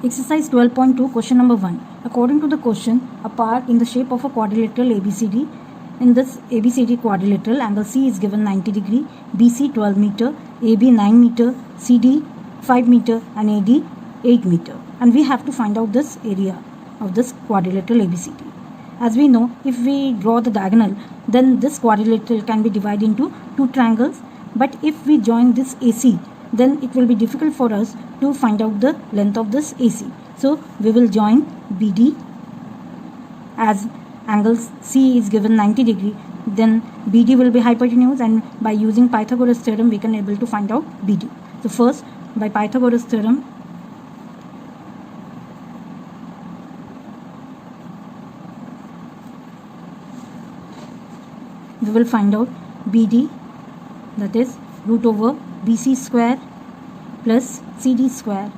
Exercise 12.2, question number 1. According to the question, a part in the shape of a quadrilateral ABCD. In this ABCD quadrilateral, angle C is given 90 degree, BC 12 meter, AB 9 meter, CD 5 meter and AD 8 meter. And we have to find out this area of this quadrilateral ABCD. As we know, if we draw the diagonal, then this quadrilateral can be divided into two triangles. But if we join this AC, then it will be difficult for us to find out the length of this AC. So we will join BD, as angle C is given 90 degree, then BD will be hypotenuse, and by using Pythagoras theorem we can able to find out BD. So first, by Pythagoras theorem, we will find out BD, that is root over BC square plus CD square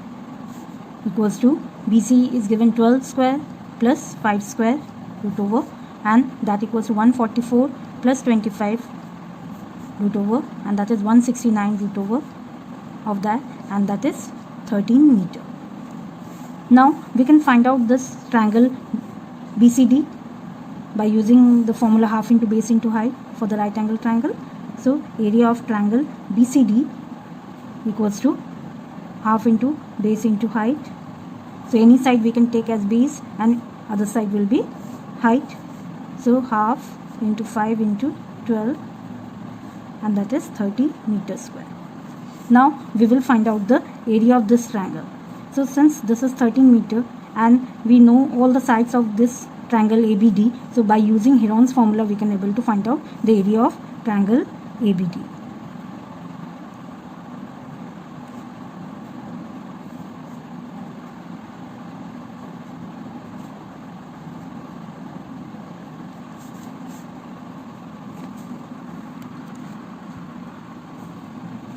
equals to BC is given 12 square plus 5 square root over, and that equals to 144 plus 25 root over, and that is 169 root over of that, and that is 13 meter. Now we can find out this triangle BCD by using the formula half into base into height for the right angle triangle. So area of triangle BCD equals to half into base into height. So any side we can take as base and other side will be height. So half into 5 into 12, and that is 30 meters square. Now we will find out the area of this triangle. So since this is 13 meter and we know all the sides of this triangle ABD, so by using Heron's formula we can able to find out the area of triangle ABD.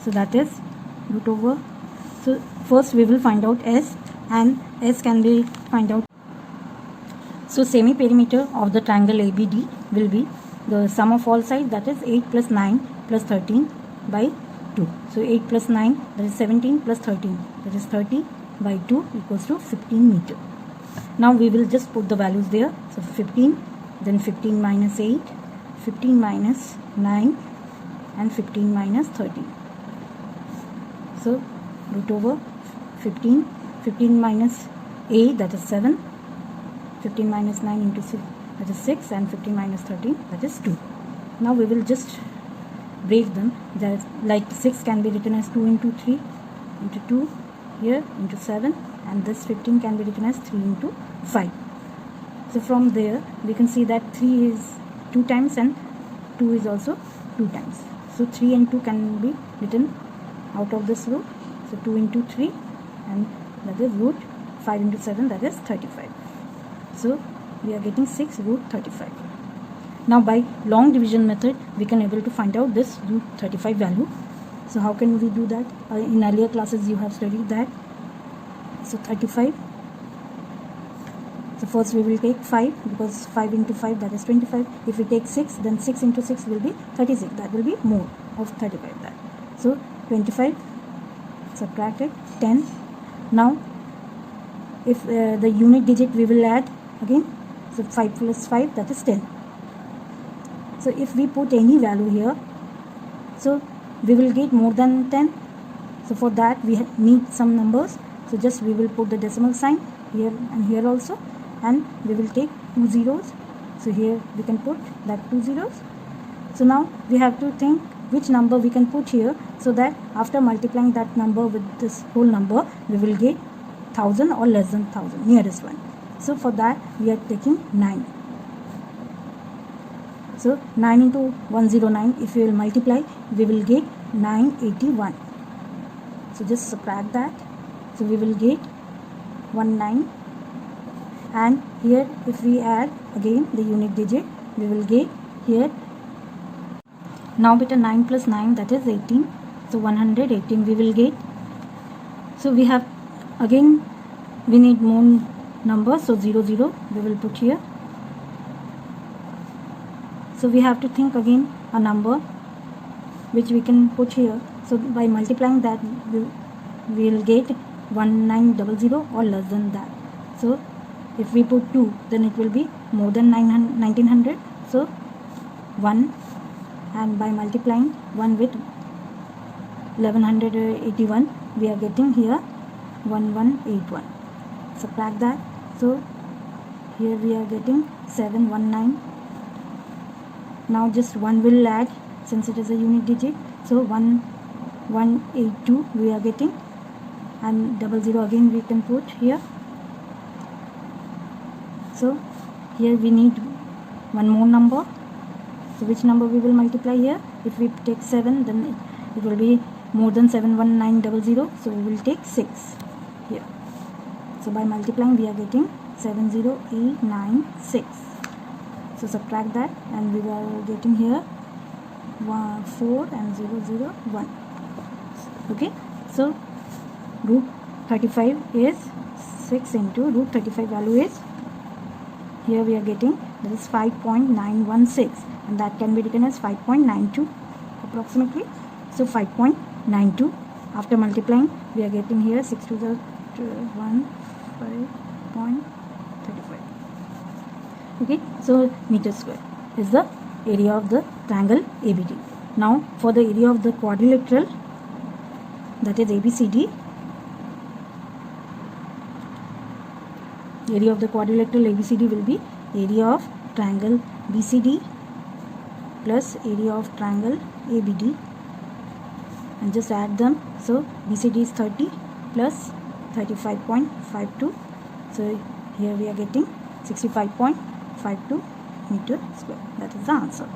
So that is root over. So first we will find out S, and S can be find out. So semi perimeter of the triangle ABD will be the sum of all sides, that is 8 plus 9 plus 13 by 2. So 8 plus 9, that is 17 plus 13, that is 30 by 2 equals to 15 meter. Now we will just put the values there. So 15, then 15 minus 8, 15 minus 9 and 15 minus 13. So root over 15, 15 minus 8, that is 7, 15 minus 9 into 6, that is 6, and 15 minus 13, that is 2. Now we will just break them. That is, like 6 can be written as 2 into 3 into 2 here into 7, and this 15 can be written as 3 into 5. So from there we can see that 3 is 2 times and 2 is also 2 times. So 3 and 2 can be written out of this root. So 2 into 3, and that is root 5 into 7, that is 35. So we are getting 6 root 35. Now by long division method we can able to find out this root 35 value. So how can we do that? In earlier classes you have studied that. So 35. So first we will take 5, because 5 into 5, that is 25. If we take 6, then 6 into 6 will be 36. That will be more of 35. That. So 25 subtracted 10. Now if the unit digit we will add again. So 5 plus 5, that is 10. So if we put any value here, so we will get more than 10. So for that we need some numbers. So just we will put the decimal sign here and here also, and we will take 2 zeros. So here we can put that 2 zeros. So now we have to think which number we can put here, so that after multiplying that number with this whole number we will get 1000 or less than 1000, nearest one. So for that we are taking 9. So 9 into 109, if we will multiply we will get 981. So just subtract that. So we will get 19, and here if we add again the unit digit we will get here. Now beta 9 plus 9, that is 18. So 118 we will get. So we have again, we need more numbers. So 0 0 we will put here. So we have to think again a number which we can put here. So by multiplying that we will get 1900 or less than that. So if we put 2, then it will be more than 1900. So 1, and by multiplying 1 with 1181, we are getting here 1181. Subtract that. So here we are getting 719. Now just 1 will add since it is a unit digit. So 1182 we are getting, and 00 again we can put here. So here we need one more number. So which number we will multiply here? If we take 7, then it will be more than 71900. So we will take 6 here. So by multiplying we are getting 70896. So subtract that, and we are getting here 4 and 001. Okay, so root 35 is 6 into root 35 value is, here we are getting, that is 5.916, and that can be written as 5.92 approximately. So 5.92, after multiplying we are getting here 6 to the 1, 5.35. Okay, so meter square is the area of the triangle ABD. Now for the area of the quadrilateral, that is ABCD, area of the quadrilateral ABCD will be area of triangle BCD plus area of triangle ABD, and just add them. So BCD is 30 plus 35.52. So here we are getting 65.52 meter square. That is the answer.